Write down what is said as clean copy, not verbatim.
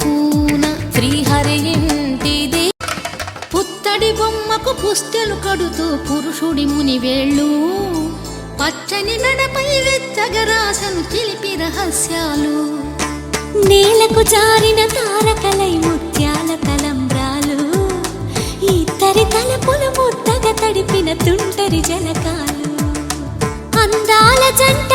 కూన శ్రీహరి ఇంటిది. పుత్తడి బొమ్మకు పుస్తెలు కడుతూ పురుషుడి మునివేళ్ళు పచ్చని నడపై వెచ్చగరాసను చిలిపి రహస్యాలు. నేలకు జారిన తారకలై ముత్యాల తలంబ్రాలు ఇద్దరి తలపులు ముద్దగా తడిపిన తుంటరి జలకాలు. అందాల జంట